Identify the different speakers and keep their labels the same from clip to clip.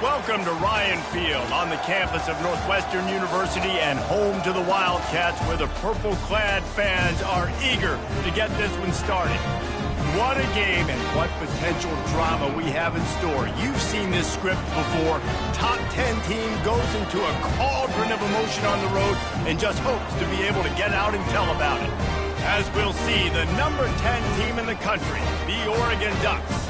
Speaker 1: Welcome to Ryan Field on the campus of Northwestern University and home to the Wildcats, where the purple-clad fans are eager to get this one started. What a game and what potential drama we have in store. You've seen this script before. Top 10 team goes into a cauldron of emotion on the road and just hopes to be able to get out and tell about it. As we'll see, the number 10 team in the country, the Oregon Ducks,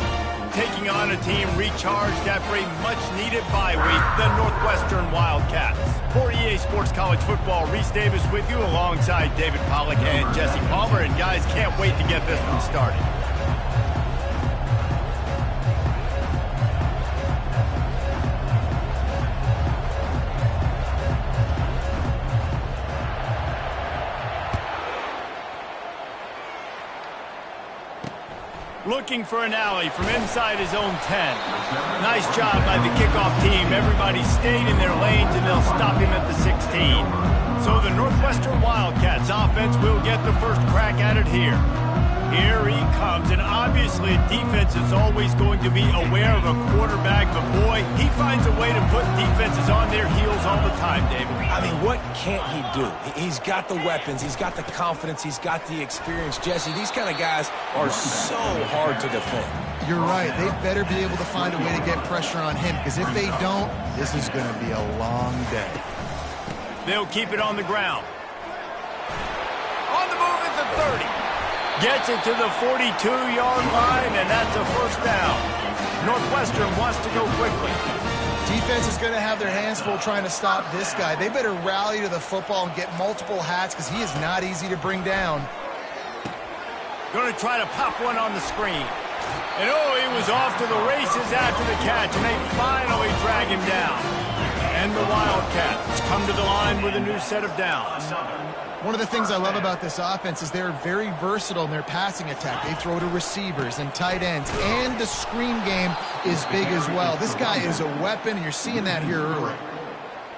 Speaker 1: taking on a team recharged after a much-needed bye week, the Northwestern Wildcats. For EA Sports College Football, Reese Davis with you alongside David Pollack and Jesse Palmer. And guys, can't wait to get this one started. Looking for an alley from inside his own 10. Nice job by the kickoff team. Everybody stayed in their lanes, and they'll stop him at the 16. So the Northwestern Wildcats offense will get the first crack at it here. Here he comes, and obviously defense is always going to be aware of a quarterback, but boy, he finds a way to put defenses on their heels all the time, David.
Speaker 2: I mean, what can't he do? He's got the weapons, he's got the confidence, he's got the experience. Jesse, these kind of guys are so hard to defend.
Speaker 3: You're right. They better be able to find a way to get pressure on him, because if they don't, this is going to be a long day.
Speaker 1: They'll keep it on the ground. On the move at the 30. Gets it to the 42-yard line, and that's a first down. Northwestern wants to go quickly.
Speaker 3: Defense is going to have their hands full trying to stop this guy. They better rally to the football and get multiple hats, because he is not easy to bring down.
Speaker 1: Going to try to pop one on the screen. And oh, he was off to the races after the catch, and they finally drag him down. And the Wildcats come to the line with a new set of downs.
Speaker 3: One of the things I love about this offense is they're very versatile in their passing attack. They throw to receivers and tight ends, and the screen game is big as well. This guy is a weapon, and you're seeing that here early.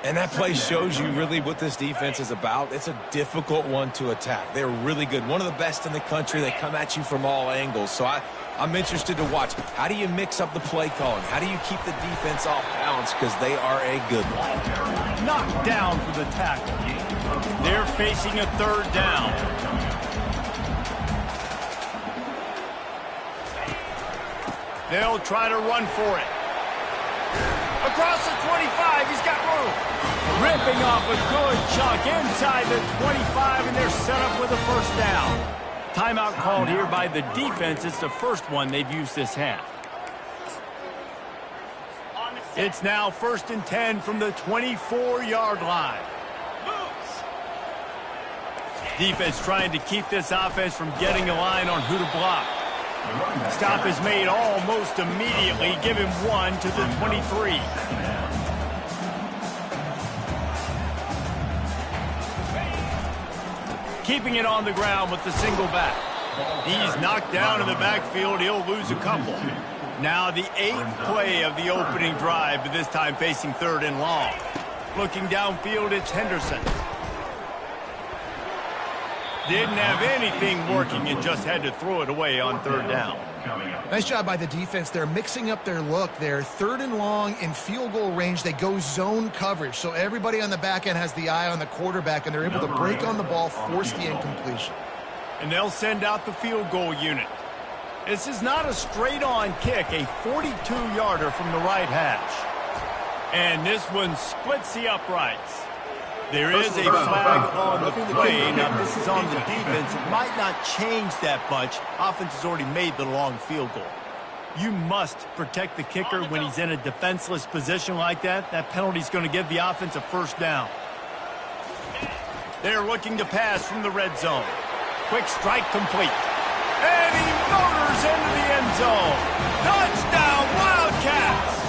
Speaker 2: And that play shows you really what this defense is about. It's a difficult one to attack. They're really good. One of the best in the country. They come at you from all angles. So I'm interested to watch. How do you mix up the play calling? How do you keep the defense off balance? Because they are a good one.
Speaker 1: Knocked down for the tackle. They're facing a third down. They'll try to run for it. Across the 25, he's got room. Ripping off a good chunk inside the 25, and they're set up with a first down. Timeout called here by the defense. It's the first one they've used this half. It's now 1st and 10 from the 24-yard line. Defense trying to keep this offense from getting a line on who to block. Stop is made almost immediately. Give him one to the 23. Keeping it on the ground with the single back. He's knocked down in the backfield. He'll lose a couple. Now the 8th play of the opening drive, but this time facing 3rd and long. Looking downfield, it's Henderson. Didn't have anything working and just had to throw it away on 3rd down.
Speaker 3: Nice job by the defense. They're mixing up their look. They're 3rd and long in field goal range. They go zone coverage. So everybody on the back end has the eye on the quarterback, and they're able to break on the ball, force the incompletion.
Speaker 1: And they'll send out the field goal unit. This is not a straight-on kick, a 42-yarder from the right hash. And this one splits the uprights. There is a flag on the play. Now, this is on the defense. It might not change that much. Offense has already made the long field goal. You must protect the kicker when he's in a defenseless position like that. That penalty is going to give the offense a first down. They're looking to pass from the red zone. Quick strike complete. And he motors into the end zone. Touchdown, Wildcats!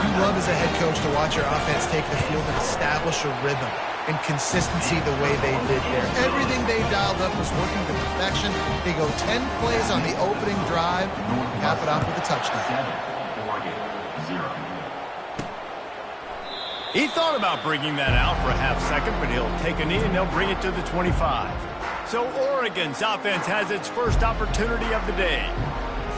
Speaker 3: You love as a head coach to watch your offense take the field and establish a rhythm and consistency the way they did there. Everything they dialed up was working to perfection. They go 10 plays on the opening drive, cap it off with a touchdown.
Speaker 1: He thought about bringing that out for a half second, but he'll take a knee and they'll bring it to the 25. So Oregon's offense has its first opportunity of the day.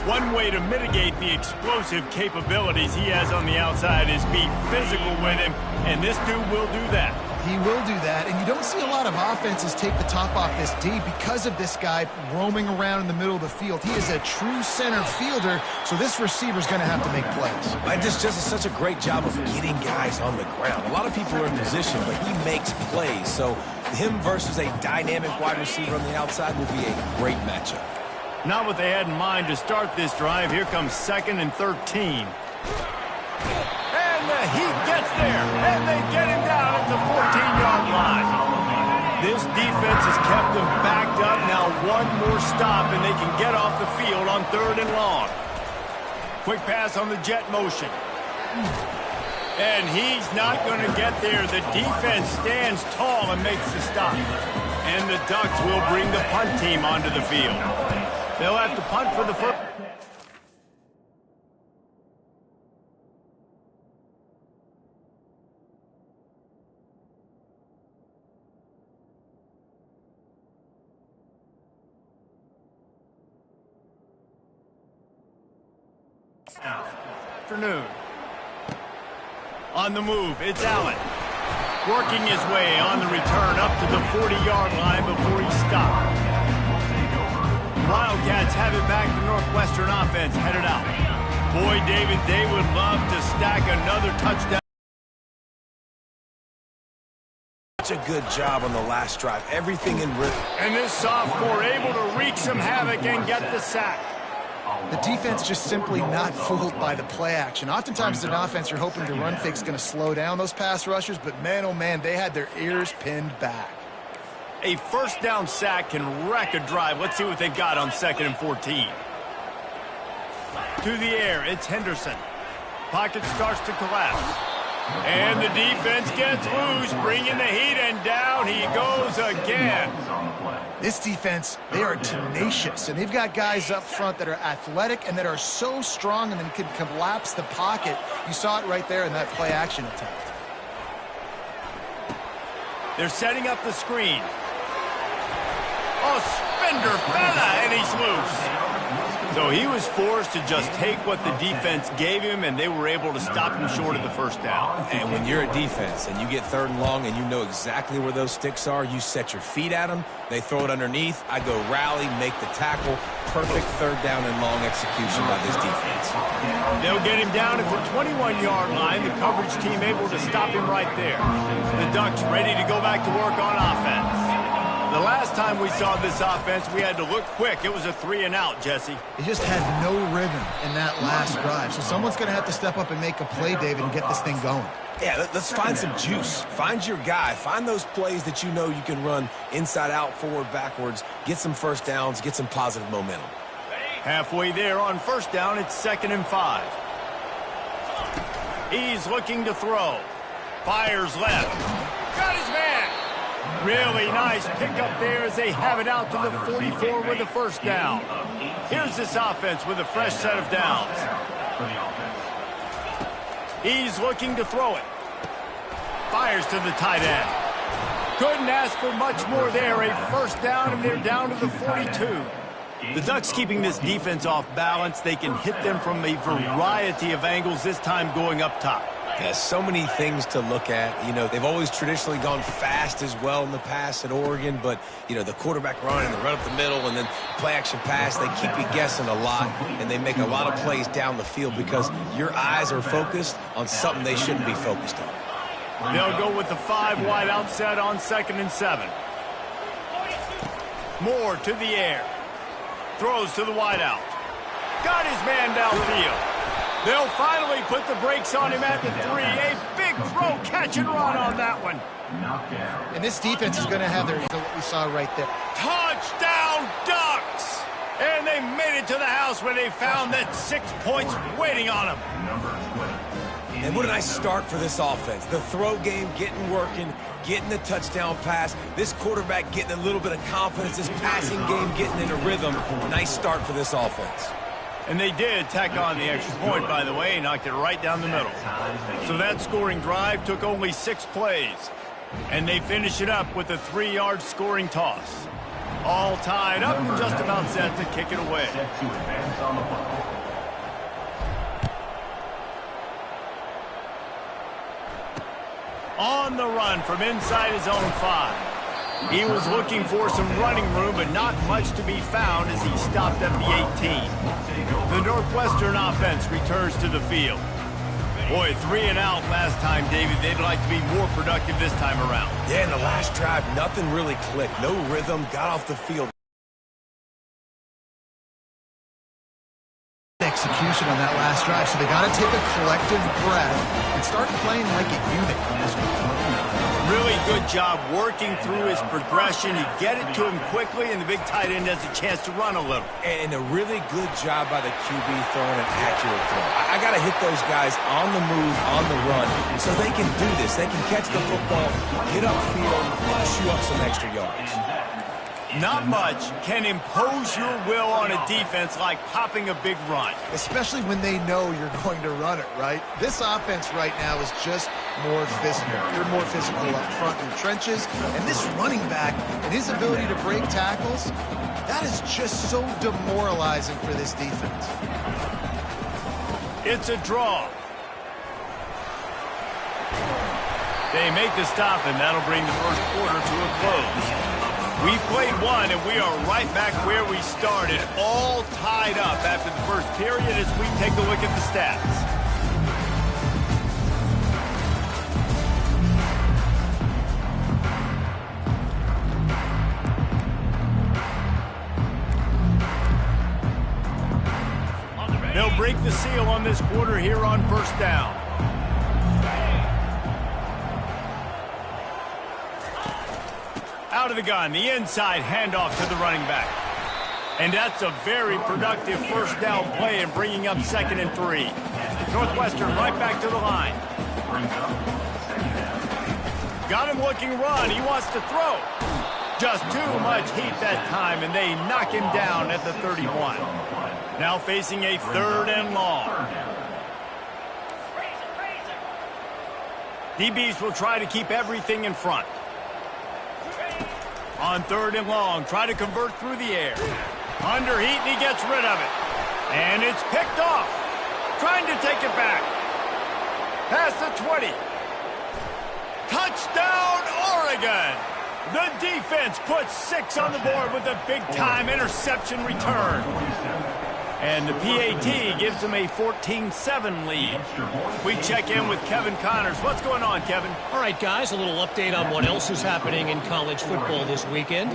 Speaker 1: One way to mitigate the explosive capabilities he has on the outside is be physical with him, and this dude will do that.
Speaker 3: He will do that, and you don't see a lot of offenses take the top off this D because of this guy roaming around in the middle of the field. He is a true center fielder, so this receiver's going to have to make plays.
Speaker 2: And this just is such a great job of getting guys on the ground. A lot of people are in position, but he makes plays. So him versus a dynamic wide receiver on the outside will be a great matchup.
Speaker 1: Not what they had in mind to start this drive. Here comes 2nd and 13. And the Heat gets there, and they get him down at the 14-yard line. This defense has kept them backed up. Now one more stop, and they can get off the field on 3rd and long. Quick pass on the jet motion. And he's not going to get there. The defense stands tall and makes the stop. And the Ducks will bring the punt team onto the field. They'll have to punt for the first. Afternoon. On the move, it's Allen. Working his way on the return up to the 40-yard line before he stopped. Wildcats have it back. The Northwestern offense headed out. Boy, David, they would love to stack another touchdown.
Speaker 2: Such a good job on the last drive. Everything in rhythm.
Speaker 1: And this sophomore able to wreak some havoc and get the sack.
Speaker 3: The defense just simply not fooled by the play action. Oftentimes, as an offense, you're hoping the run fake's going to slow down those pass rushers, but man, oh man, they had their ears pinned back.
Speaker 1: A first down sack can wreck a drive. Let's see what they've got on 2nd and 14. To the air, it's Henderson. Pocket starts to collapse. And the defense gets loose, bringing the heat, and down he goes again.
Speaker 3: This defense, they are tenacious, and they've got guys up front that are athletic and that are so strong and then can collapse the pocket. You saw it right there in that play action attempt.
Speaker 1: They're setting up the screen. Oh, Spender fella, and he's loose. So he was forced to just take what the defense gave him, and they were able to stop him short of the first down.
Speaker 2: And when you're a defense and you get 3rd and long and you know exactly where those sticks are, you set your feet at them, they throw it underneath, I go rally, make the tackle. Perfect 3rd down and long execution by this defense.
Speaker 1: They'll get him down at the 21-yard line. The coverage team able to stop him right there. The Ducks ready to go back to work on offense. The last time we saw this offense, we had to look quick. It was a 3-and-out, Jesse.
Speaker 3: They just had no rhythm in that last drive. So someone's going to have to step up and make a play, David, and get this thing going.
Speaker 2: Yeah, let's find some juice. Find your guy. Find those plays that you know you can run inside out, forward, backwards. Get some first downs. Get some positive momentum.
Speaker 1: Halfway there on first down, it's 2nd and 5. He's looking to throw. Fires left. Got his man. Really nice pickup there as they have it out to the 44 with the first down. Here's this offense with a fresh set of downs. He's looking to throw it. Fires to the tight end. Couldn't ask for much more there. A first down, and they're down to the 42. The Ducks keeping this defense off balance. They can hit them from a variety of angles, this time going up top.
Speaker 2: Yeah, so many things to look at. You know, they've always traditionally gone fast as well in the past at Oregon, but, you know, the quarterback running, the run up the middle, and then play-action pass, they keep you guessing a lot, and they make a lot of plays down the field because your eyes are focused on something they shouldn't be focused on.
Speaker 1: They'll go with the 5 wide out set on 2nd and 7. Moore to the air. Throws to the wide out. Got his man downfield. They'll finally put the brakes on him at the 3. A big throw, catch and run on that one.
Speaker 3: And this defense is going to have what we saw right there.
Speaker 1: Touchdown Ducks! And they made it to the house where they found that 6 points waiting on them.
Speaker 2: And what a nice start for this offense. The throw game getting working, getting the touchdown pass. This quarterback getting a little bit of confidence. This passing game getting in a rhythm. Nice start for this offense.
Speaker 1: And they did tack on the extra point, by the way, knocked it right down the middle. So that scoring drive took only 6 plays. And they finish it up with a 3-yard scoring toss. All tied up and just about set to kick it away. On the run from inside his own 5. He was looking for some running room, but not much to be found as he stopped at the 18. The Northwestern offense returns to the field. Boy, 3 and out last time, David. They'd like to be more productive this time around.
Speaker 2: Yeah, in the last drive, nothing really clicked. No rhythm, got off the field.
Speaker 3: Execution on that last drive, so they got to take a collective breath and start playing like a unit.
Speaker 1: Really good job working through his progression. You get it to him quickly, and the big tight end has a chance to run a little.
Speaker 2: And a really good job by the QB throwing an accurate throw. I got to hit those guys on the move, on the run, so they can do this. They can catch the football, get upfield, and shoot up some extra yards.
Speaker 1: Not much can impose your will on a defense like popping a big run.
Speaker 3: Especially when they know you're going to run it, right? This offense right now is just more physical. You're more physical up front in the trenches. And this running back and his ability to break tackles, that is just so demoralizing for this defense.
Speaker 1: It's a draw. They make the stop, and that'll bring the first quarter to a close. We've played one, and we are right back where we started, all tied up after the first period as we take a look at the stats. They'll break the seal on this quarter here on first down. Out of the gun, the inside handoff to the running back. And that's a very productive first down play in bringing up 2nd and 3. Northwestern right back to the line. Got him looking run. He wants to throw. Just too much heat that time, and they knock him down at the 31. Now facing a 3rd and long. DBs will try to keep everything in front. On 3rd and long, try to convert through the air. Under heat, and he gets rid of it. And it's picked off. Trying to take it back. Past the 20. Touchdown, Oregon! The defense puts 6 on the board with a big-time interception return. And the PAT gives them a 14-7 lead. We check in with Kevin Connors. What's going on, Kevin?
Speaker 4: All right, guys, a little update on what else is happening in college football this weekend.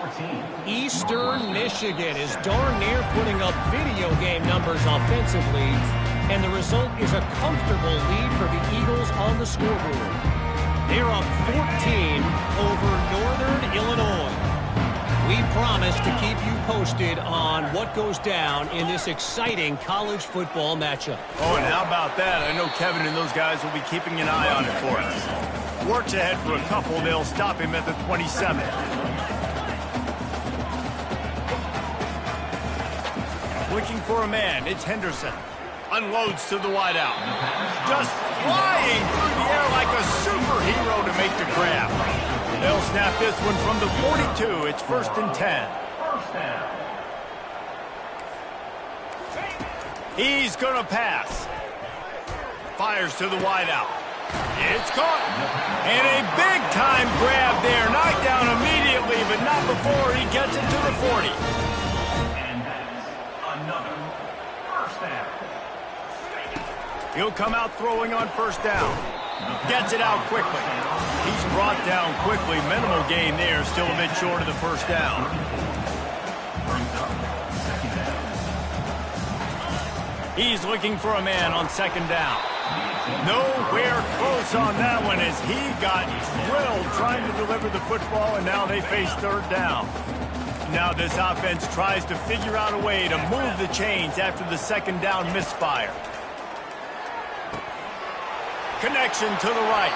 Speaker 4: Eastern Michigan is darn near putting up video game numbers offensively, and the result is a comfortable lead for the Eagles on the scoreboard. They're up 14 over Northern Illinois. We promise to keep you posted on what goes down in this exciting college football matchup.
Speaker 1: Oh, and how about that? I know Kevin and those guys will be keeping an eye on it for us. Works ahead for a couple. They'll stop him at the 27. Looking for a man. It's Henderson. Unloads to the wideout. Just flying through the air like a superhero to make the grab. They'll snap this one from the 42. It's 1st and 10. He's going to pass. Fires to the wideout. It's caught. And a big-time grab there. Knocked down immediately, but not before he gets it to the 40.
Speaker 5: And that's another first down.
Speaker 1: He'll come out throwing on first down. Gets it out quickly. He's brought down quickly. Minimal gain there. Still a bit short of the first down. He's looking for a man on second down. Nowhere close on that one as he got drilled trying to deliver the football, and now they face third down. Now this offense tries to figure out a way to move the chains after the second down misfire. Connection to the right.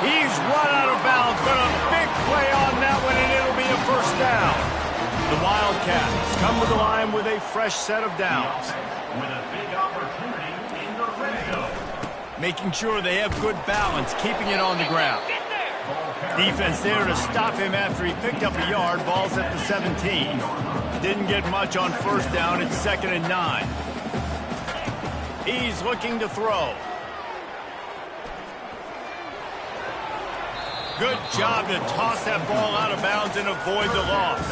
Speaker 1: He's run out of bounds, but a big play on that one, and it'll be a first down. The Wildcats come to the line with a fresh set of downs.
Speaker 5: With a big opportunity in the red zone.
Speaker 1: Making sure they have good balance, keeping it on the ground. Defense there to stop him after he picked up a yard. Ball's at the 17. Didn't get much on first down. It's 2nd and 9. He's looking to throw. Good job to toss that ball out of bounds and avoid the loss.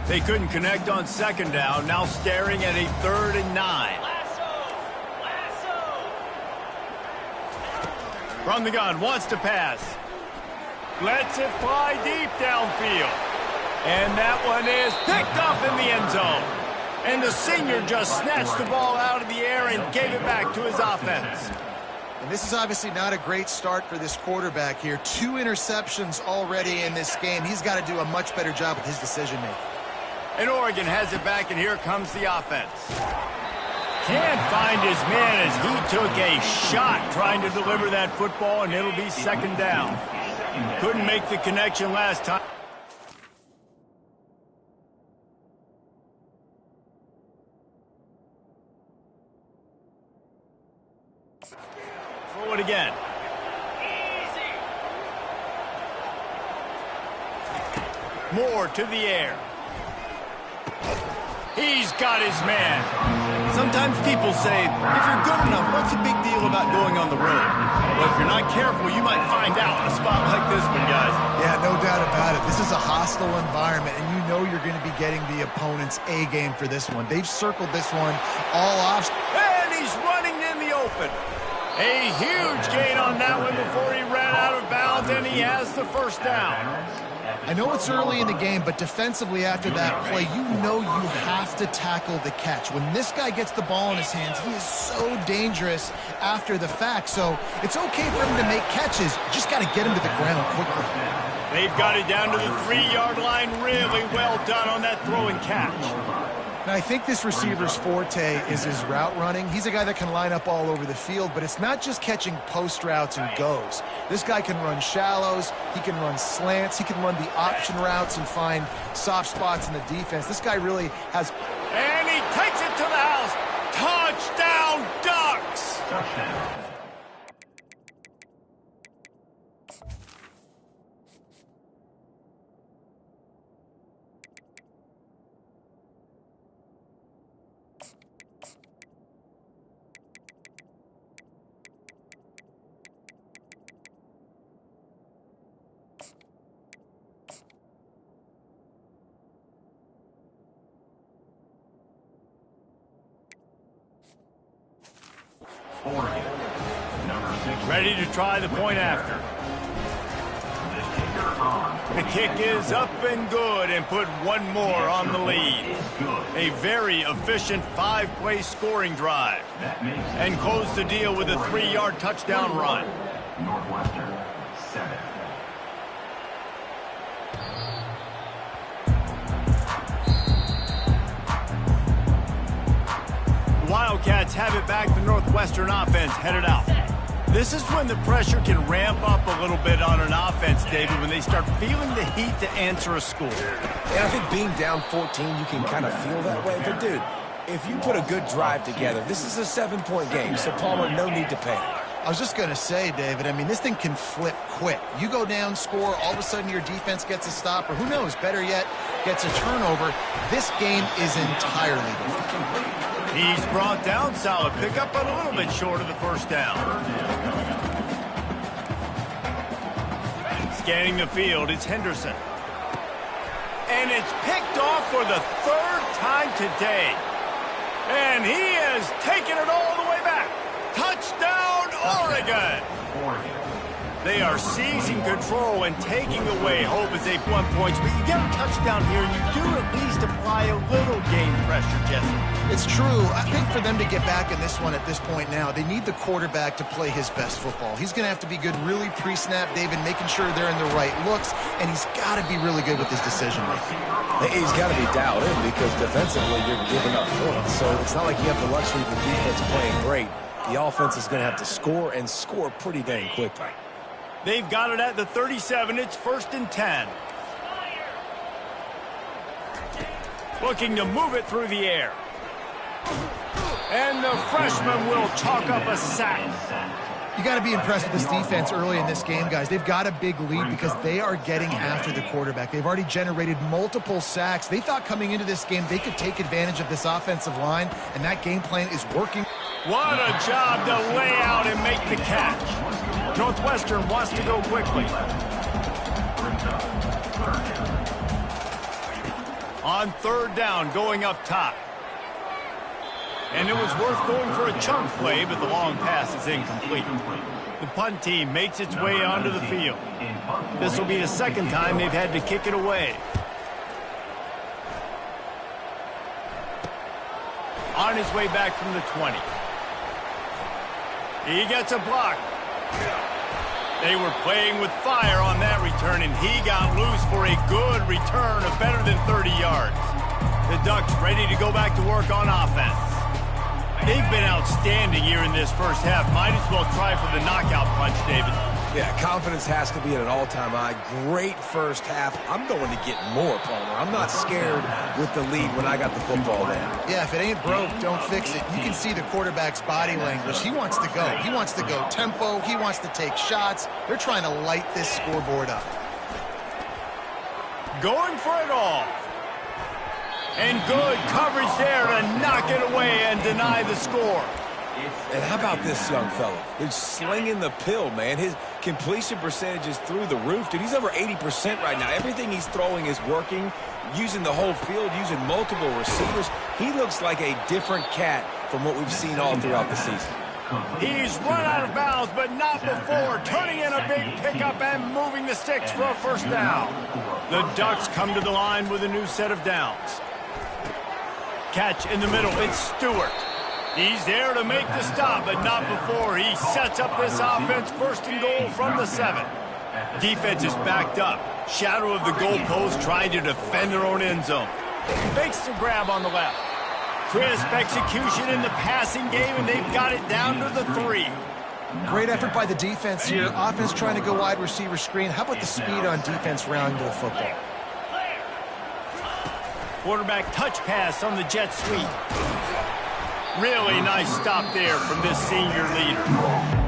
Speaker 1: They couldn't connect on second down. Now staring at a 3rd and 9. From the gun, wants to pass. Lets it fly deep downfield. And that one is picked up in the end zone. And the senior just snatched the ball out of the air and gave it back to his offense.
Speaker 3: And this is obviously not a great start for this quarterback here. 2 interceptions already in this game. He's got to do a much better job with his decision-making.
Speaker 1: And Oregon has it back, and here comes the offense. Can't find his man as he took a shot trying to deliver that football, and it'll be 2nd down. Couldn't make the connection last time. Throw it again. Moore to the air. He's got his man. Sometimes people say, if you're good enough, what's the big deal about going on the road? Well, if you're not careful, you might find out in a spot like this one, guys.
Speaker 3: Yeah, no doubt about it. This is a hostile environment, and you know you're going to be getting the opponent's A game for this one. They've circled this one all off.
Speaker 1: And he's running in the open. A huge gain on that one before he ran out of bounds, and he has the first down.
Speaker 3: I know it's early in the game, but defensively after that play, you know you have to tackle the catch. When this guy gets the ball in his hands, he is so dangerous after the fact. So it's okay for him to make catches. You just got to get him to the ground quickly.
Speaker 1: They've got it down to the 3-yard line. Really well done on that throw and catch.
Speaker 3: Now, I think this receiver's forte is his route running. He's a guy that can line up all over the field, but it's not just catching post routes and goes. This guy can run shallows, he can run slants, he can run the option routes and find soft spots in the defense. This guy really has...
Speaker 1: And he takes it to the house. Touchdown, Ducks!
Speaker 5: Touchdown. Oregon, number 6.
Speaker 1: Ready to try the point after. The kick is up and good and put one more on the lead. A very efficient 5-play scoring drive. And close the deal with a 3-yard touchdown run.
Speaker 5: Northwestern, 7.
Speaker 1: Wildcats have it back. The Northwestern offense headed out. This is when the pressure can ramp up a little bit on an offense, David, when they start feeling the heat to answer a score.
Speaker 2: And I think being down 14, you can kind of feel that way. But, dude, if you put a good drive together, this is a 7-point game, so Palmer, no need to panic.
Speaker 3: I was just going to say, David, I mean, this thing can flip quick. You go down, score, all of a sudden your defense gets a stop, or who knows, better yet, gets a turnover. This game is entirely different.
Speaker 1: He's brought down, solid pickup, but a little bit short of the first down. Scanning the field, it's Henderson. And it's picked off for the third time today. And he has taken it all the way back. Touchdown, Oregon! They are seizing control and taking away hope as they won points. But you get a touchdown here, and you do at least apply a little game pressure, Jesse.
Speaker 3: It's true. I think for them to get back in this one at this point now, they need the quarterback to play his best football. He's going to have to be good really pre-snap, David, making sure they're in the right looks, and he's got to be really good with his decision-making.
Speaker 2: He's got to be dialed in because defensively you're giving up points. So it's not like you have the luxury of the defense playing great. The offense is going to have to score and score pretty dang quickly.
Speaker 1: They've got it at the 37. It's 1st and 10. Looking to move it through the air. And the freshman will chalk up a sack.
Speaker 3: You got to be impressed with this defense early in this game, guys. They've got a big lead because they are getting after the quarterback. They've already generated multiple sacks. They thought coming into this game they could take advantage of this offensive line, and that game plan is working.
Speaker 1: What a job to lay out and make the catch. Northwestern wants to go quickly. On 3rd down, going up top. And it was worth going for a chunk play, but the long pass is incomplete. The punt team makes its way onto the field. This will be the second time they've had to kick it away. On his way back from the 20. He gets a block. They were playing with fire on that return, and he got loose for a good return of better than 30 yards. The Ducks ready to go back to work on offense. They've been outstanding here in this first half. Might as well try for the knockout punch, David.
Speaker 2: Yeah, confidence has to be at an all-time high. Great first half. I'm going to get more, Palmer. I'm not scared with the lead when I got the football there.
Speaker 3: Yeah, if it ain't broke, don't fix it. You can see the quarterback's body language. He wants to go. He wants to go tempo. He wants to take shots. They're trying to light this scoreboard up.
Speaker 1: Going for it all. And good coverage there to knock it away and deny the score.
Speaker 2: And how about this young fella? He's slinging the pill, man. His completion percentage is through the roof. Dude, he's over 80% right now. Everything he's throwing is working, using the whole field, using multiple receivers. He looks like a different cat from what we've seen all throughout the season.
Speaker 1: He's run out of bounds, but not before. Turning in a big pickup and moving the sticks for a first down. The Ducks come to the line with a new set of downs. Catch in the middle. It's Stewart. He's there to make the stop, but not before he sets up this offense. 1st and goal from the 7. Defense is backed up. Shadow of the goalpost trying to defend their own end zone. Makes the grab on the left. Crisp execution in the passing game, and they've got it down to the 3.
Speaker 3: Great effort by the defense here. Offense trying to go wide receiver screen. How about the speed on defense rounding to the football?
Speaker 1: Quarterback touch pass on the jet sweep. Really nice stop there from this senior leader.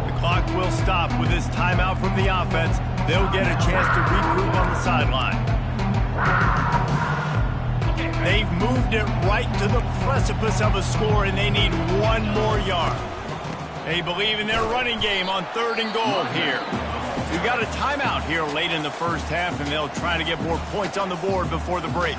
Speaker 1: The clock will stop with this timeout from the offense. They'll get a chance to regroup on the sideline. They've moved it right to the precipice of a score, and they need one more yard. They believe in their running game on 3rd and goal here. We've got a timeout here late in the first half, and they'll try to get more points on the board before the break.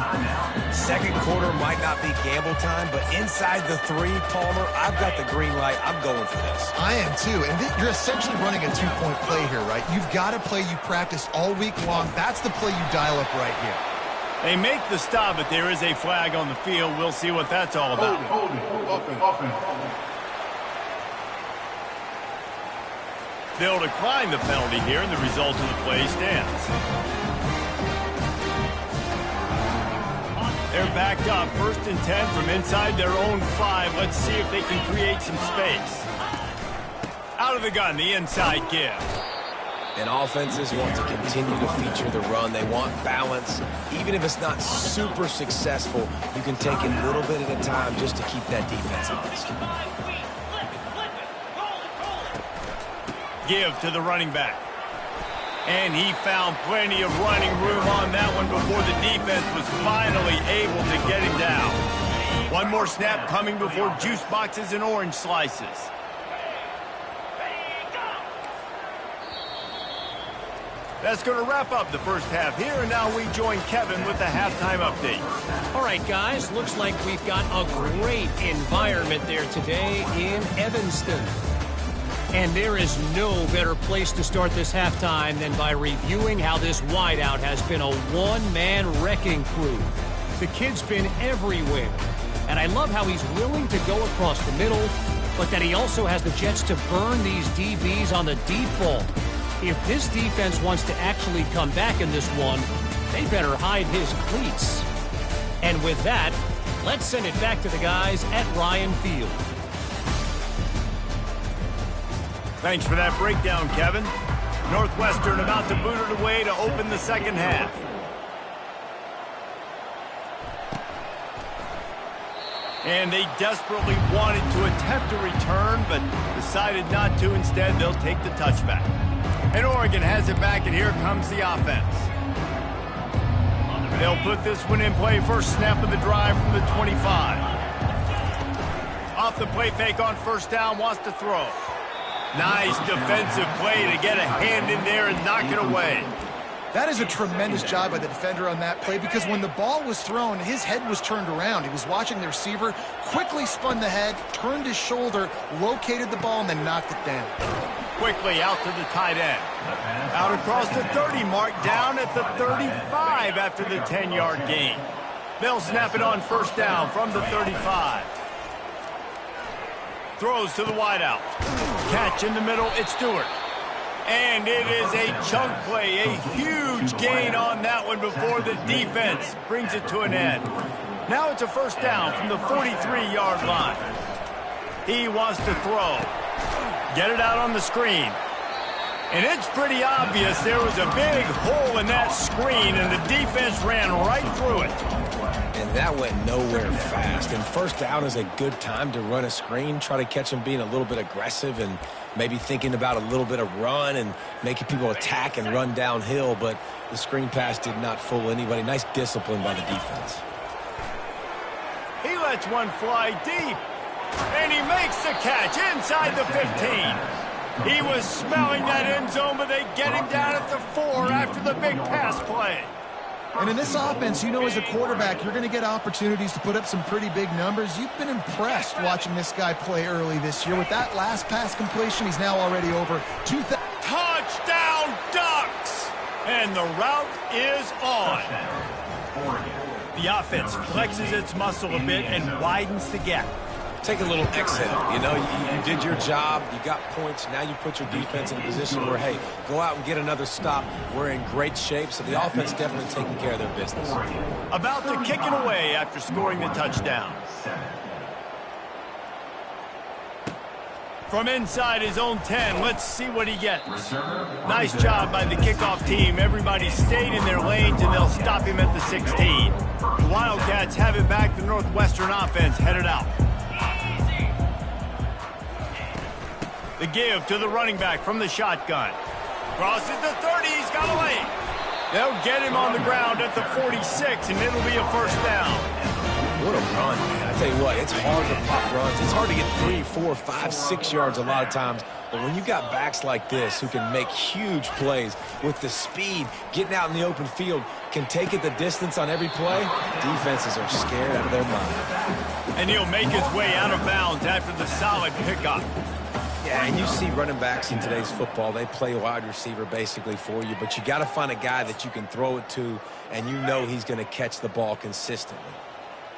Speaker 2: Second quarter might not be gamble time, but inside the 3, Palmer, I've got the green light. I'm going for this.
Speaker 3: I am too, and you're essentially running a 2-point play here, right? You've got a play you practice all week long. That's the play you dial up right here.
Speaker 1: They make the stop, but there is a flag on the field. We'll see what that's all about. They'll decline the penalty here, and the result of the play stands. They're backed up, 1st and 10 from inside their own 5. Let's see if they can create some space. Out of the gun, the inside give.
Speaker 2: And offenses want to continue to feature the run. They want balance. Even if it's not super successful, you can take it a little bit at a time just to keep that defense honest.
Speaker 1: Give to the running back. And he found plenty of running room on that one before the defense was finally able to get him down. One more snap coming before juice boxes and orange slices. That's going to wrap up the first half here, and now we join Kevin with the halftime update.
Speaker 4: All right, guys, looks like we've got a great environment there today in Evanston. And there is no better place to start this halftime than by reviewing how this wideout has been a one-man wrecking crew. The kid's been everywhere, and I love how he's willing to go across the middle, but that he also has the jets to burn these DBs on the deep ball. If this defense wants to actually come back in this one, they better hide his cleats. And with that, let's send it back to the guys at Ryan Field.
Speaker 1: Thanks for that breakdown, Kevin. Northwestern about to boot it away to open the second half. And they desperately wanted to attempt a return, but decided not to. Instead, they'll take the touchback. And Oregon has it back, and here comes the offense. They'll put this one in play. First snap of the drive from the 25. Off the play fake on first down, wants to throw. Nice defensive play to get a hand in there and knock it away.
Speaker 3: That is a tremendous job by the defender on that play, because when the ball was thrown, his head was turned around. He was watching the receiver, quickly spun the head, turned his shoulder, located the ball, and then knocked it down.
Speaker 1: Quickly out to the tight end. Out across the 30 mark, down at the 35 after the 10-yard gain. They'll snap it on first down from the 35. Throws to the wideout. Catch in the middle, it's Stewart. And it is a chunk play, a huge gain on that one before the defense brings it to an end. Now it's a first down from the 43-yard line. He wants to throw. Get it out on the screen. And it's pretty obvious there was a big hole in that screen, and the defense ran right through it.
Speaker 2: And that went nowhere fast. And first down is a good time to run a screen, try to catch them being a little bit aggressive and maybe thinking about a little bit of run and making people attack and run downhill. But the screen pass did not fool anybody. Nice discipline by the defense.
Speaker 1: He lets one fly deep. And he makes the catch inside the 15. He was smelling that end zone, but they get him down at the 4 after the big pass play.
Speaker 3: And in this offense, you know, as a quarterback, you're going to get opportunities to put up some pretty big numbers. You've been impressed watching this guy play early this year. With that last pass completion, he's now already over 2,000.
Speaker 1: Touchdown, Ducks! And the route is on. The offense flexes its muscle a bit and widens the gap.
Speaker 2: Take a little exhale. You know, you did your job. You got points. Now you put your defense in a position where, hey, go out and get another stop. We're in great shape, so the offense definitely taking care of their business.
Speaker 1: About to kick it away after scoring the touchdown. From inside his own 10, let's see what he gets. Nice job by the kickoff team. Everybody stayed in their lanes, and they'll stop him at the 16. The Wildcats have it back. The Northwestern offense headed out. The give to the running back from the shotgun. Crosses the 30, he's got a lane. They'll get him on the ground at the 46, and it'll be a first down.
Speaker 2: What a run, man. I tell you what, it's hard to pop runs. It's hard to get 3, 4, 5, 6 yards a lot of times. But when you got backs like this who can make huge plays with the speed, getting out in the open field, can take it the distance on every play, defenses are scared out of their mind.
Speaker 1: And he'll make his way out of bounds after the solid pickup.
Speaker 2: Yeah, and you see running backs in today's football, they play wide receiver basically for you, but you got to find a guy that you can throw it to, and you know he's going to catch the ball consistently.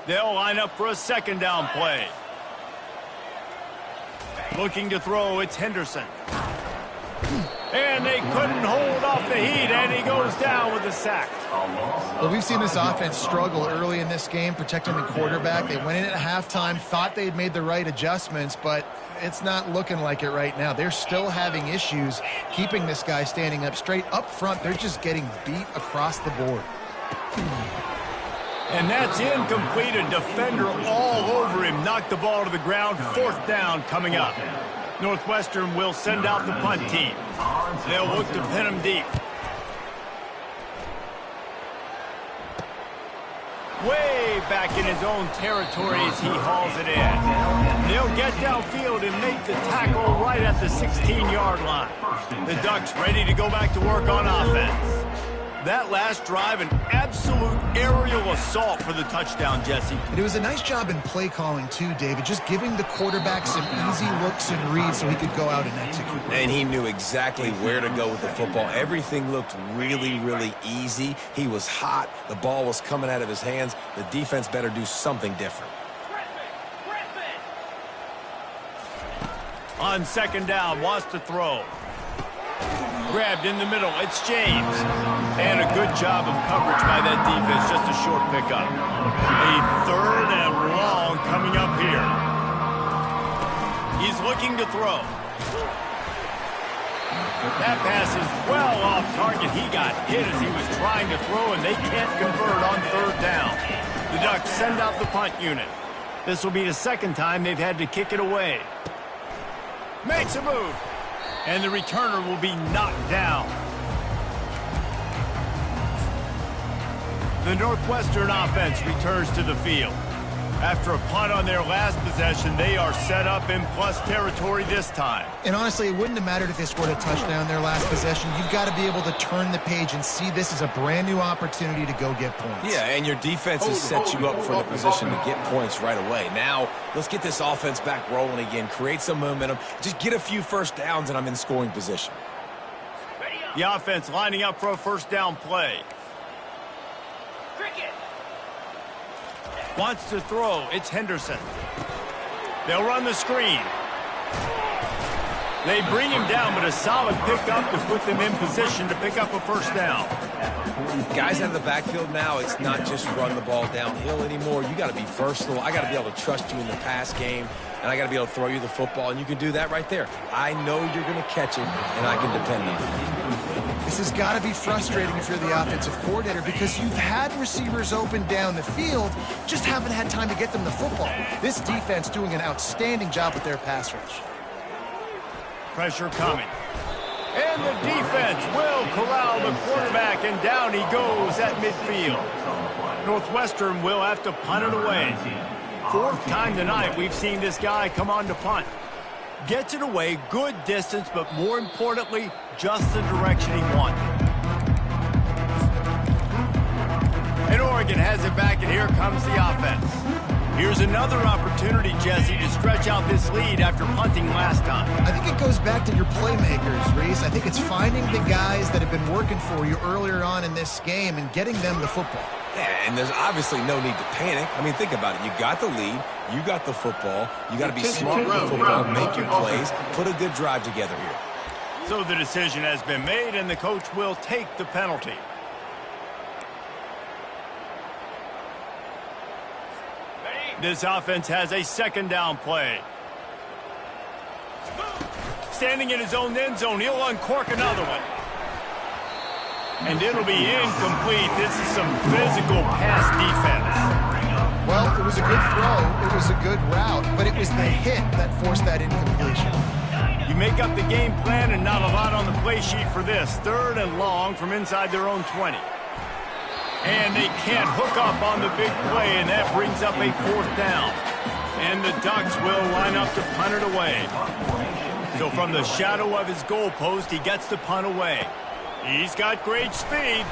Speaker 1: They'll line up for a second down play. Looking to throw, it's Henderson. And they couldn't hold off the heat, and he goes down with a sack.
Speaker 3: Well, we've seen this offense struggle early in this game, protecting the quarterback. They went in at halftime, thought they had made the right adjustments, but it's not looking like it right now. They're still having issues keeping this guy standing up straight. Up front, they're just getting beat across the board.
Speaker 1: And that's incomplete. A defender all over him. Knocked the ball to the ground. Fourth down coming up. Northwestern will send out the punt team. They'll look to pin him deep. Way back in his own territory as he hauls it in. They'll get downfield and make the tackle right at the 16-yard line. The Ducks ready to go back to work on offense. That last drive, an absolute aerial assault for the touchdown, Jesse.
Speaker 3: And it was a nice job in play calling too, David, just giving the quarterback some easy looks and reads so he could go out and execute.
Speaker 2: And he knew exactly where to go with the football. Everything looked really, really easy. He was hot. The ball was coming out of his hands. The defense better do something different.
Speaker 1: On second down, wants to throw. Grabbed in the middle, it's James. And a good job of coverage by that defense, just a short pickup. A third and long coming up here. He's looking to throw. That pass is well off target. He got hit as he was trying to throw, and they can't convert on third down. The Ducks send out the punt unit. This will be the second time they've had to kick it away. Makes a move. And the returner will be knocked down. The Northwestern offense returns to the field. After a punt on their last possession, they are set up in plus territory this time.
Speaker 3: And honestly, it wouldn't have mattered if they scored a touchdown their last possession. You've got to be able to turn the page and see this as a brand new opportunity to go get points.
Speaker 2: Yeah, and your defense has set you up for the position to get points right away. Now, let's get this offense back rolling again, create some momentum, just get a few first downs, and I'm in scoring position.
Speaker 1: The offense lining up for a first down play. Wants to throw. It's Henderson. They'll run the screen. They bring him down, but a solid pickup to put them in position to pick up a first down.
Speaker 2: Guys out of the backfield now, it's not just run the ball downhill anymore. You got to be versatile. I got to be able to trust you in the pass game, and I got to be able to throw you the football, and you can do that right there. I know you're going to catch it, and I can depend on it.
Speaker 3: This has got to be frustrating if you're the offensive coordinator because you've had receivers open down the field, just haven't had time to get them the football. This defense doing an outstanding job with their pass rush.
Speaker 1: Pressure coming. And the defense will corral the quarterback, and down he goes at midfield. Northwestern will have to punt it away. Fourth time tonight we've seen this guy come on to punt. Gets it away, good distance, but more importantly, just the direction he wanted. And Oregon has it back, and here comes the offense. Here's another opportunity, Jesse, to stretch out this lead after punting last time.
Speaker 3: I think it goes back to your playmakers, Reese. I think it's finding the guys that have been working for you earlier on in this game and getting them the football.
Speaker 2: Yeah, and there's obviously no need to panic. I mean, think about it. You got the lead. You got the football. You got to be smart with the football, make your plays, put a good drive together here.
Speaker 1: So the decision has been made, and the coach will take the penalty. This offense has a second down play. Standing in his own end zone, he'll uncork another one. And it'll be incomplete. This is some physical pass defense.
Speaker 3: Well, it was a good throw. It was a good route, but it was the hit that forced that incompletion.
Speaker 1: You make up the game plan and not a lot on the play sheet for this. Third and long from inside their own 20. And they can't hook up on the big play, and that brings up a fourth down. And the Ducks will line up to punt it away. So from the shadow of his goalpost, he gets the punt away. He's got great speed.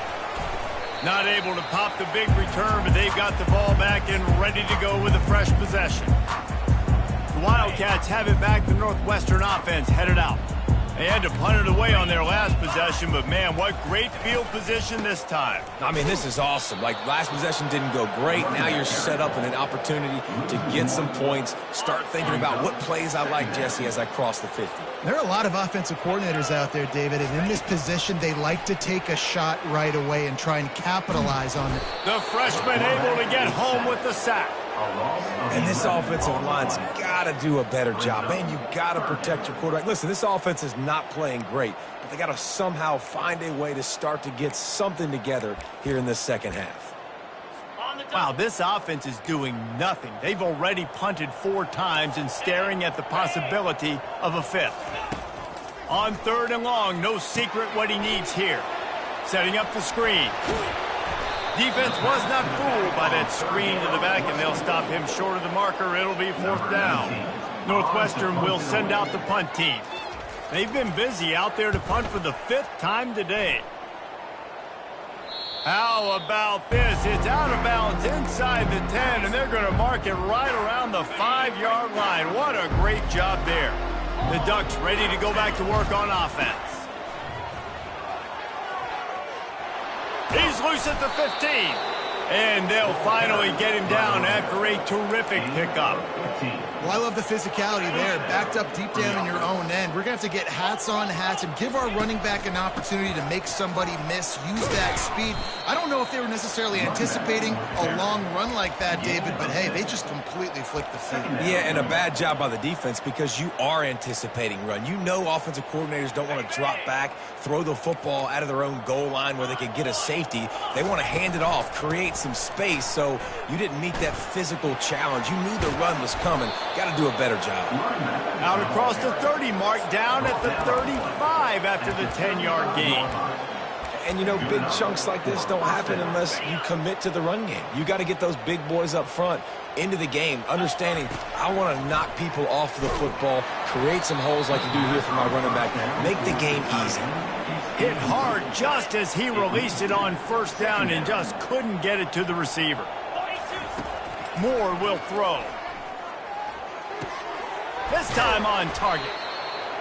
Speaker 1: Not able to pop the big return, but they've got the ball back and ready to go with a fresh possession. The Wildcats have it back. The Northwestern offense headed out. They had to punt it away on their last possession, but man, what great field position this time.
Speaker 2: I mean, this is awesome. Like, last possession didn't go great. Now you're set up in an opportunity to get some points. Start thinking about what plays I like, Jesse, as I cross the 50.
Speaker 3: There are a lot of offensive coordinators out there, David, and in this position, they like to take a shot right away and try and capitalize on it.
Speaker 1: The freshman able to get home with the sack.
Speaker 2: And this offensive line's got to do a better job. Man, you got to protect your quarterback. Listen, this offense is not playing great, but they got to somehow find a way to start to get something together here in this second half.
Speaker 5: On the
Speaker 1: Wow, this offense is doing nothing. They've already punted 4 times and staring at the possibility of a 5th. On 3rd and long, no secret what he needs here. Setting up the screen. Defense was not fooled by that screen to the back, and they'll stop him short of the marker. It'll be 4th down. Northwestern will send out the punt team. They've been busy out there to punt for the 5th time today. How about this? It's out of bounds inside the 10, and they're going to mark it right around the 5-yard line. What a great job there. The Ducks ready to go back to work on offense. He's loose at the 15. And they'll finally get him down after a terrific pickup.
Speaker 3: Well, I love the physicality there. Backed up deep down in your own end. We're going to have to get hats on hats and give our running back an opportunity to make somebody miss, use that speed. I don't know if they were necessarily anticipating a long run like that, David, but hey, they just completely flipped the field.
Speaker 2: Yeah, and a bad job by the defense because you are anticipating run. You know offensive coordinators don't want to drop back, throw the football out of their own goal line where they can get a safety. They want to hand it off, create some space, so you didn't meet that physical challenge. You knew the run was coming. Got to do a better job.
Speaker 1: Out across the 30 mark, down at the 35 after the 10-yard gain.
Speaker 2: And, you know, big chunks like this don't happen unless you commit to the run game. You got to get those big boys up front into the game, understanding I want to knock people off the football, create some holes like you do here for my running back, make the game easy.
Speaker 1: Hit hard just as he released it on 1st down and just couldn't get it to the receiver. Moore will throw. This time on target.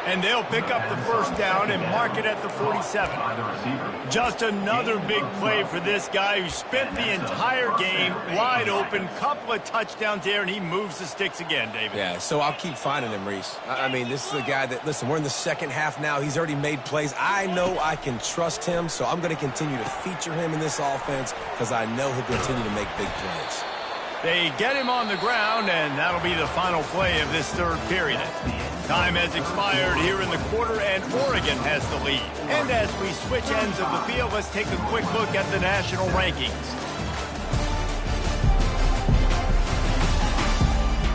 Speaker 1: And they'll pick up the 1st down and mark it at the 47. Just another big play for this guy who spent the entire game wide open. Couple of touchdowns there, and he moves the sticks again, David.
Speaker 2: Yeah, so I'll keep finding him, Reese. I mean, this is a guy that, listen, we're in the 2nd half now. He's already made plays. I know I can trust him, so I'm going to continue to feature him in this offense because I know he'll continue to make big plays.
Speaker 1: They get him on the ground, and that'll be the final play of this 3rd period. Time has expired here in the quarter, and Oregon has the lead. And as we switch ends of the field, let's take a quick look at the national rankings.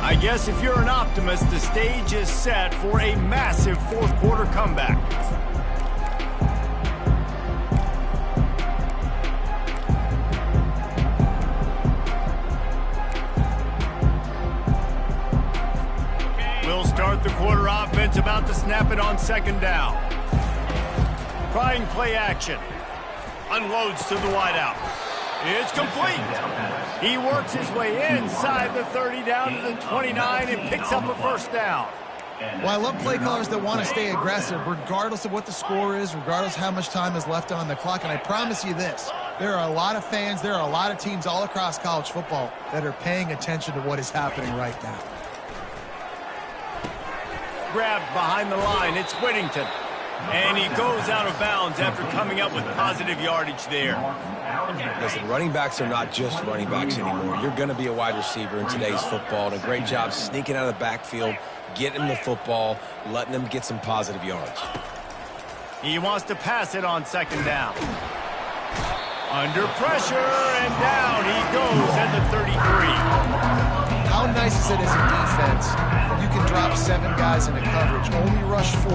Speaker 1: I guess if you're an optimist, the stage is set for a massive 4th quarter comeback. Start the quarter offense, about to snap it on 2nd down. Trying play action. Unloads to the wideout. It's complete. He works his way inside the 30 down to the 29 and picks up a 1st down.
Speaker 3: Well, I love play callers that want to stay aggressive regardless of what the score is, regardless how much time is left on the clock. And I promise you this, there are a lot of fans, there are a lot of teams all across college football that are paying attention to what is happening right now.
Speaker 1: Grabbed behind the line, it's Whittington. And he goes out of bounds after coming up with positive yardage there.
Speaker 2: Listen, running backs are not just running backs anymore. You're going to be a wide receiver in today's football. And a great job sneaking out of the backfield, getting the football, letting them get some positive yards.
Speaker 1: He wants to pass it on 2nd down. Under pressure, and down he goes at the 33.
Speaker 3: How nice is it as a defense when you can drop 7 guys into coverage, only rush 4,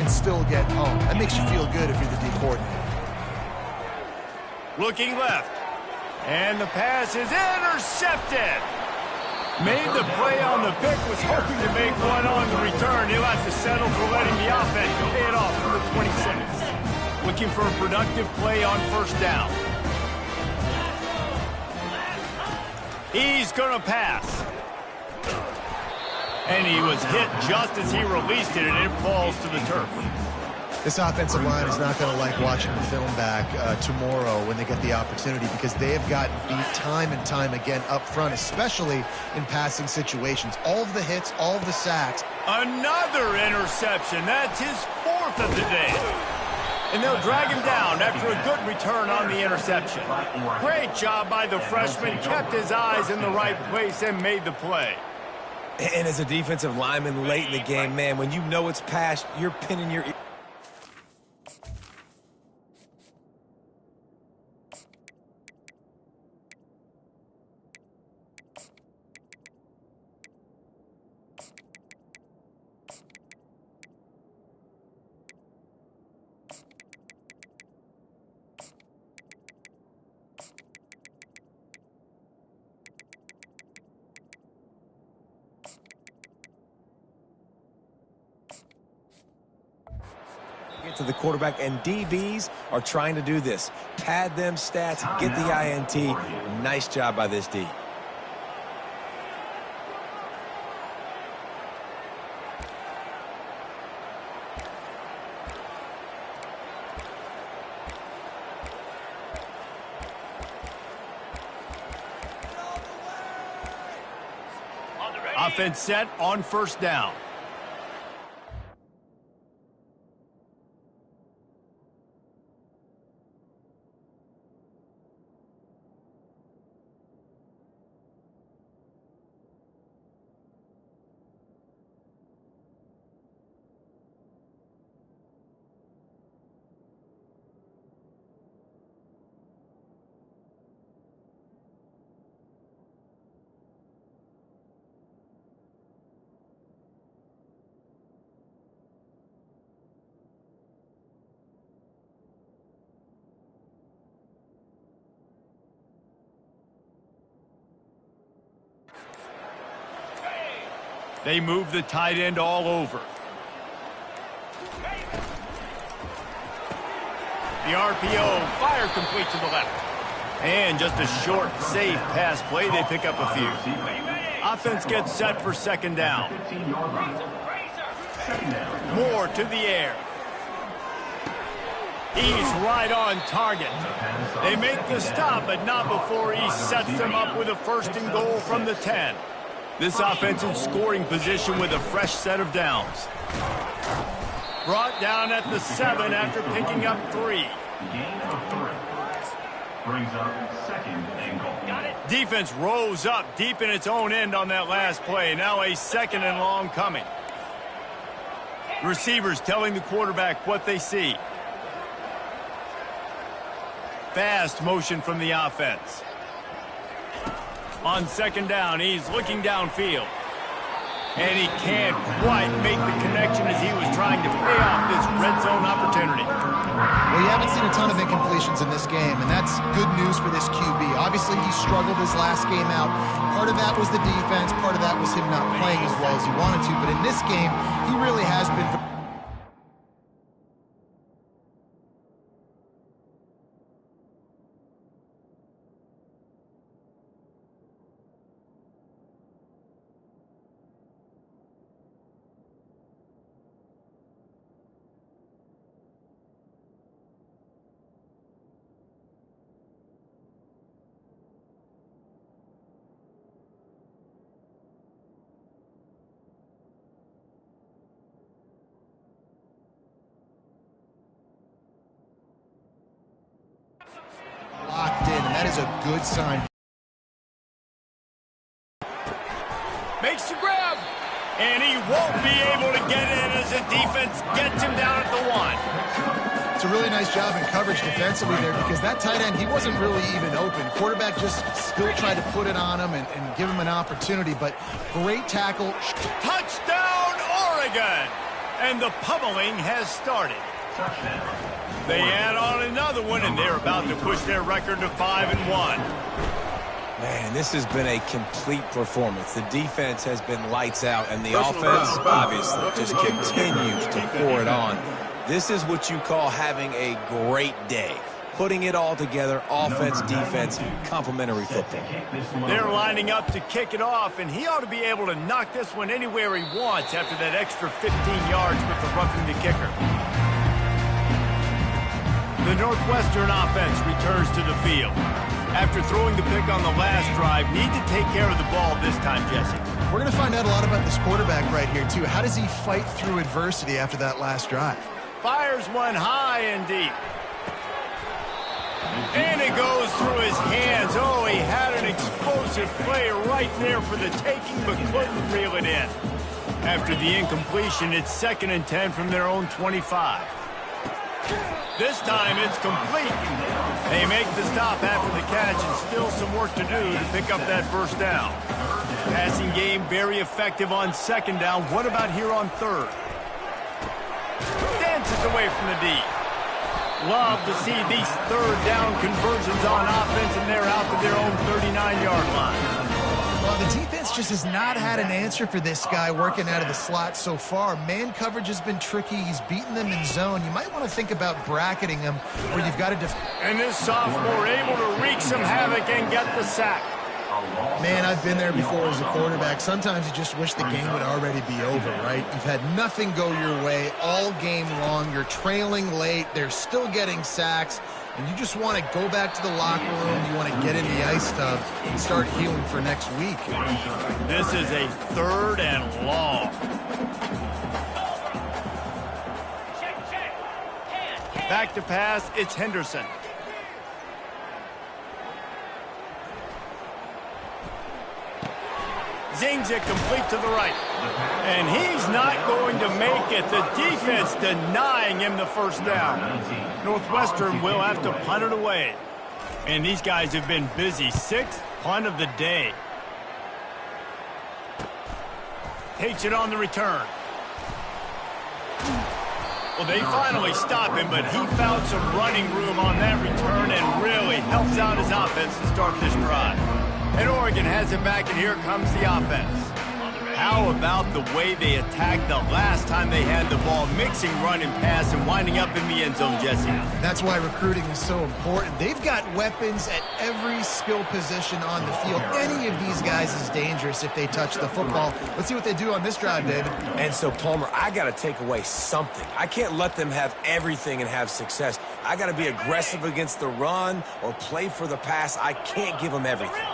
Speaker 3: and still get home? That makes you feel good if you're the D coordinator.
Speaker 1: Looking left. And the pass is intercepted. Made the play on the pick, was hoping to make one on the return. He'll have to settle for letting the offense pay it off from the 26. Looking for a productive play on 1st down. He's going to pass. And he was hit just as he released it, and it falls to the turf.
Speaker 3: This offensive line is not going to like watching the film back tomorrow when they get the opportunity, because they have gotten beat time and time again up front, especially in passing situations. All of the hits, all of the sacks.
Speaker 1: Another interception. That's his 4th of the day. And they'll drag him down after a good return on the interception. Great job by the freshman. Kept his eyes in the right place and made the play.
Speaker 2: And as a defensive lineman late in the game, man, when you know it's past, you're pinning your... to the quarterback, and DBs are trying to do this. Pad them stats, get the INT. Nice job by this D.
Speaker 1: Offense set on first down. They move the tight end all over. The RPO, fire complete to the left. And just a short, safe pass play. They pick up a few. Offense gets set for second down. Moore to the air. He's right on target. They make the stop, but not before he sets them up with a first and goal from the 10. This offense in scoring position with a fresh set of downs. Brought down at the 7 after picking up 3.
Speaker 5: Gain of 3. Brings up second and goal. Got it.
Speaker 1: Defense rose up deep in its own end on that last play. Now a second and long coming. Receivers telling the quarterback what they see. Fast motion from the offense. On second down, he's looking downfield. And he can't quite make the connection as he was trying to pay off this red zone opportunity.
Speaker 3: Well, you haven't seen a ton of incompletions in this game, and that's good news for this QB. Obviously, he struggled his last game out. Part of that was the defense. Part of that was him not playing as well as he wanted to. But in this game, he really has been... locked in, and that is a good sign.
Speaker 1: Makes the grab, and he won't be able to get in as the defense gets him down at the 1.
Speaker 3: It's a really nice job in coverage defensively there, because that tight end, he wasn't really even open. Quarterback just still tried to put it on him and give him an opportunity, but great tackle.
Speaker 1: Touchdown, Oregon! And the pummeling has started. They add on another one, and they're about to push their record to 5-1.
Speaker 2: Man, this has been a complete performance. The defense has been lights out, and the offense, obviously, just continues to pour it on. This is what you call having a great day. Putting it all together, offense, defense, complementary football.
Speaker 1: They're lining up to kick it off, and he ought to be able to knock this one anywhere he wants after that extra 15 yards with the roughing the kicker. The Northwestern offense returns to the field. After throwing the pick on the last drive, need to take care of the ball this time, Jesse.
Speaker 3: We're going to find out a lot about this quarterback right here, too. How does he fight through adversity after that last drive?
Speaker 1: Fires one high and deep. And it goes through his hands. Oh, he had an explosive play right there for the taking, but couldn't reel it in. After the incompletion, it's 2nd and 10 from their own 25. This time it's complete. They make the stop after the catch, and still some work to do to pick up that first down. Passing game very effective on 2nd down. What about here on 3rd? Dances away from the D. Love to see these 3rd down conversions on offense, and they're out to their own 39-yard line.
Speaker 3: Well, the defense just has not had an answer for this guy working out of the slot so far. Man coverage has been tricky. He's beaten them in zone. You might want to think about bracketing him where you've got to...
Speaker 1: And this sophomore able to wreak some havoc and get the sack.
Speaker 3: Man, I've been there before as a quarterback. Sometimes you just wish the game would already be over, right? You've had nothing go your way all game long. You're trailing late. They're still getting sacks. And you just want to go back to the locker room. You want to get in the ice tub and start healing for next week.
Speaker 1: This is a 3rd and long. Back to pass, it's Henderson. Zings it complete to the right. And he's not going to make it. The defense denying him the first down. Northwestern will have to punt it away. And these guys have been busy. 6th punt of the day. Takes it on the return. Well, they finally stop him, but he found some running room on that return and really helps out his offense to start this drive. And Oregon has it back, and here comes the offense. How about the way they attacked the last time they had the ball, mixing run and pass and winding up in the end zone, Jesse?
Speaker 3: That's why recruiting is so important. They've got weapons at every skill position on the field. Any of these guys is dangerous if they touch the football. Let's see what they do on this drive, David.
Speaker 2: And so, Palmer, I got to take away something. I can't let them have everything and have success. I got to be aggressive against the run or play for the pass. I can't give them everything.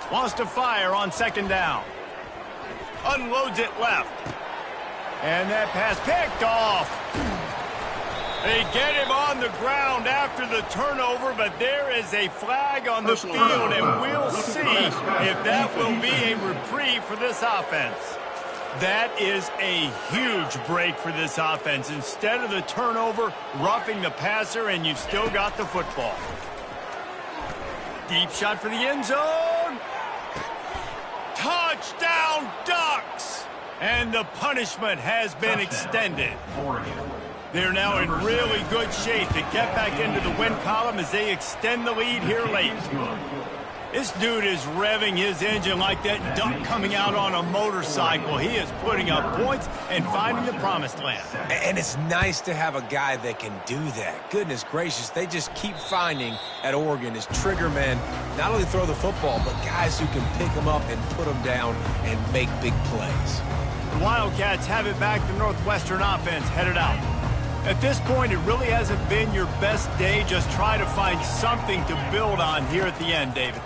Speaker 1: Wants to fire on 2nd down. Unloads it left. And that pass picked off. They get him on the ground after the turnover, but there is a flag on the field, and we'll see if that will be a reprieve for this offense. That is a huge break for this offense. Instead of the turnover, roughing the passer, and you've still got the football. Deep shot for the end zone. Touchdown, Ducks! And the punishment has been extended. They're now in really good shape to get back into the win column as they extend the lead here late. This dude is revving his engine like that duck coming out on a motorcycle. He is putting up points and finding the promised land.
Speaker 2: And it's nice to have a guy that can do that. Goodness gracious, they just keep finding at Oregon is trigger men, not only throw the football, but guys who can pick them up and put them down and make big plays.
Speaker 1: The Wildcats have it back. The Northwestern offense headed out. At this point, it really hasn't been your best day. Just try to find something to build on here at the end, David.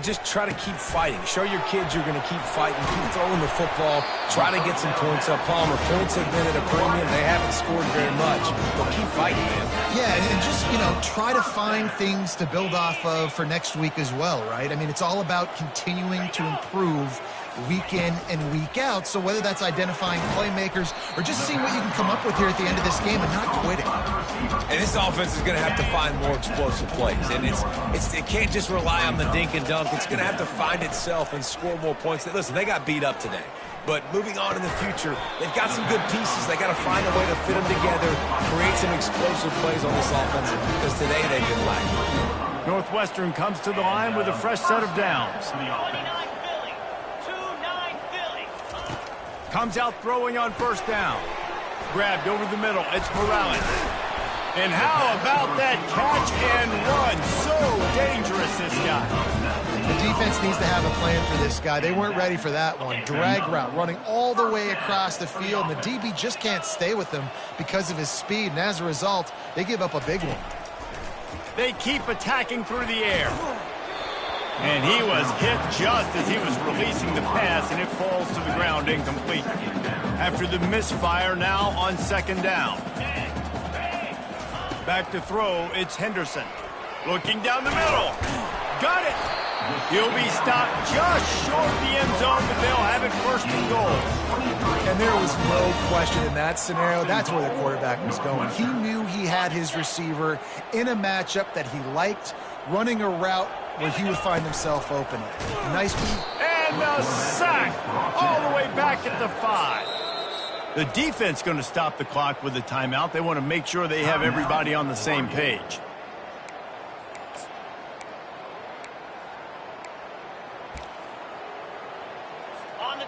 Speaker 2: Just try to keep fighting. Show your kids you're going to keep fighting. Keep throwing the football. Try to get some points up. Palmer, points have been at a premium. They haven't scored very much, but keep fighting, man. Yeah,
Speaker 3: and just, try to find things to build off of for next week as well, right? I mean, it's all about continuing to improve week in and week out. So whether that's identifying playmakers or just seeing what you can come up with here at the end of this game and not quitting.
Speaker 2: And this offense is going to have to find more explosive plays. And it can't just rely on the dink and dunk. It's going to have to find itself and score more points. Listen, they got beat up today. But moving on in the future, they've got some good pieces. They got to find a way to fit them together, create some explosive plays on this offense, because today they've been lacking.
Speaker 1: Northwestern comes to the line with a fresh set of downs. Comes out throwing on 1st down. Grabbed over the middle. It's Morales. And how about that catch and run? So dangerous, this guy.
Speaker 3: The defense needs to have a plan for this guy. They weren't ready for that one. Drag route, running all the way across the field. And the DB just can't stay with him because of his speed. And as a result, they give up a big one.
Speaker 1: They keep attacking through the air. And he was hit just as he was releasing the pass, and it falls to the ground incomplete. After the misfire, now on 2nd down. Back to throw, it's Henderson. Looking down the middle. Got it. He'll be stopped just short of the end zone, but they'll have it 1st and goal.
Speaker 3: And there was no question in that scenario. That's where the quarterback was going. He knew he had his receiver in a matchup that he liked, running a route where he would find himself open. Nice.
Speaker 1: And the sack all the way back at the 5. The defense going to stop the clock with a timeout. They want to make sure they have everybody on the same page.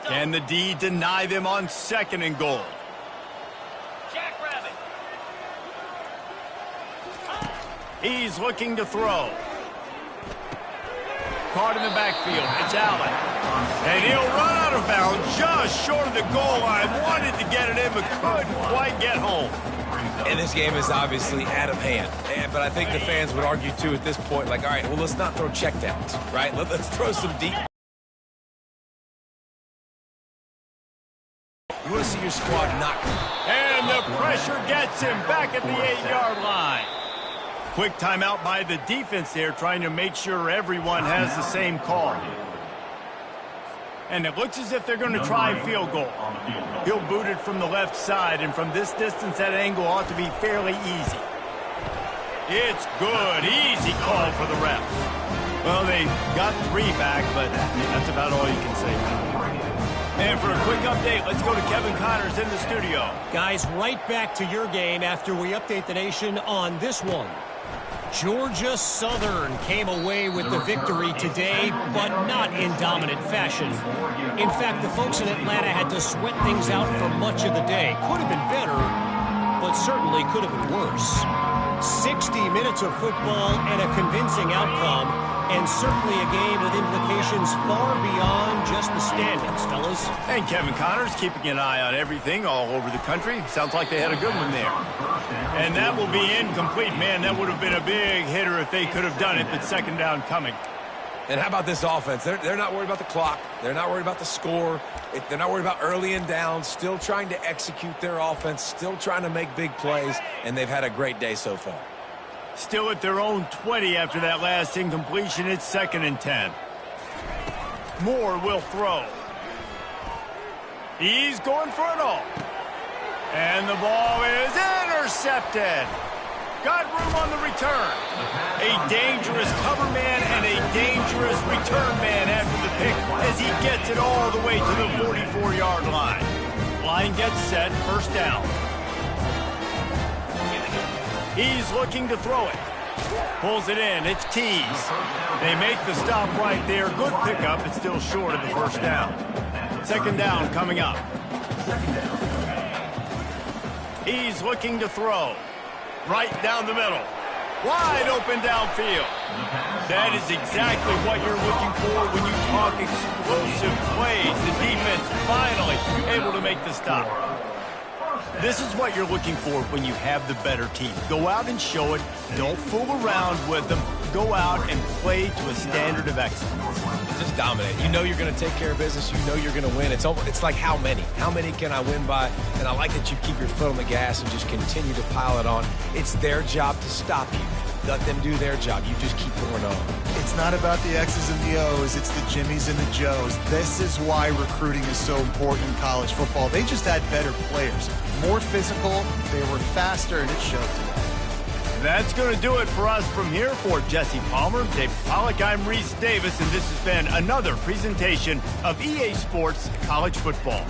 Speaker 1: Can the D deny them on 2nd and goal? He's looking to throw. Caught in the backfield. It's Allen. And he'll run out of bounds just short of the goal line. Wanted to get it in, but couldn't quite get home.
Speaker 2: And this game is obviously out of hand. But I think the fans would argue, too, at this point, like, all right, well, let's not throw checkdowns, right? Let's throw some deep. You want to see your squad knock.
Speaker 1: And the pressure gets him back at the 8-yard line. Quick timeout by the defense there, trying to make sure everyone has the same call. And it looks as if they're going to try field goal. He'll boot it from the left side, and from this distance, that angle ought to be fairly easy. It's good. Easy call for the ref. Well, they got 3 back, but that's about all you can say. And for a quick update, let's go to Kevin Connors in the studio.
Speaker 4: Guys, right back to your game after we update the nation on this one. Georgia Southern came away with the victory today, but not in dominant fashion. In fact, the folks in Atlanta had to sweat things out for much of the day. Could have been better, but certainly could have been worse. 60 minutes of football and a convincing outcome, and certainly a game with implications far beyond just the standings, fellas.
Speaker 1: And Kevin Connors keeping an eye on everything all over the country. Sounds like they had a good one there. And that will be incomplete. Man, that would have been a big hitter if they could have done it, but 2nd down coming.
Speaker 2: And how about this offense? They're not worried about the clock. They're not worried about the score. They're not worried about early and down. Still trying to execute their offense. Still trying to make big plays. And they've had a great day so far.
Speaker 1: Still at their own 20 after that last incompletion. It's 2nd and 10. Moore will throw. He's going for it all. And the ball is intercepted. Got room on the return. A dangerous cover man and a dangerous return man after the pick as he gets it all the way to the 44-yard line. Line gets set, 1st down. He's looking to throw it. Pulls it in. It's Tees. They make the stop right there. Good pickup. It's still short of the 1st down. 2nd down coming up. He's looking to throw. Right down the middle. Wide open downfield. That is exactly what you're looking for when you talk explosive plays. The defense finally able to make the stop. This is what you're looking for when you have the better team. Go out and show it. Don't fool around with them. Go out and play to a standard of excellence.
Speaker 2: Just dominate. You know you're going to take care of business. You know you're going to win. It's like how many? How many can I win by? And I like that you keep your foot on the gas and just continue to pile it on. It's their job to stop you. Let them do their job. You just keep going on.
Speaker 3: It's not about the X's and the O's. It's the Jimmies and the Joes. This is why recruiting is so important in college football. They just had better players. More physical, they were faster, and it showed today.
Speaker 1: That's going to do it for us from here. For Jesse Palmer, Dave Pollack, I'm Reese Davis, and this has been another presentation of EA Sports College Football.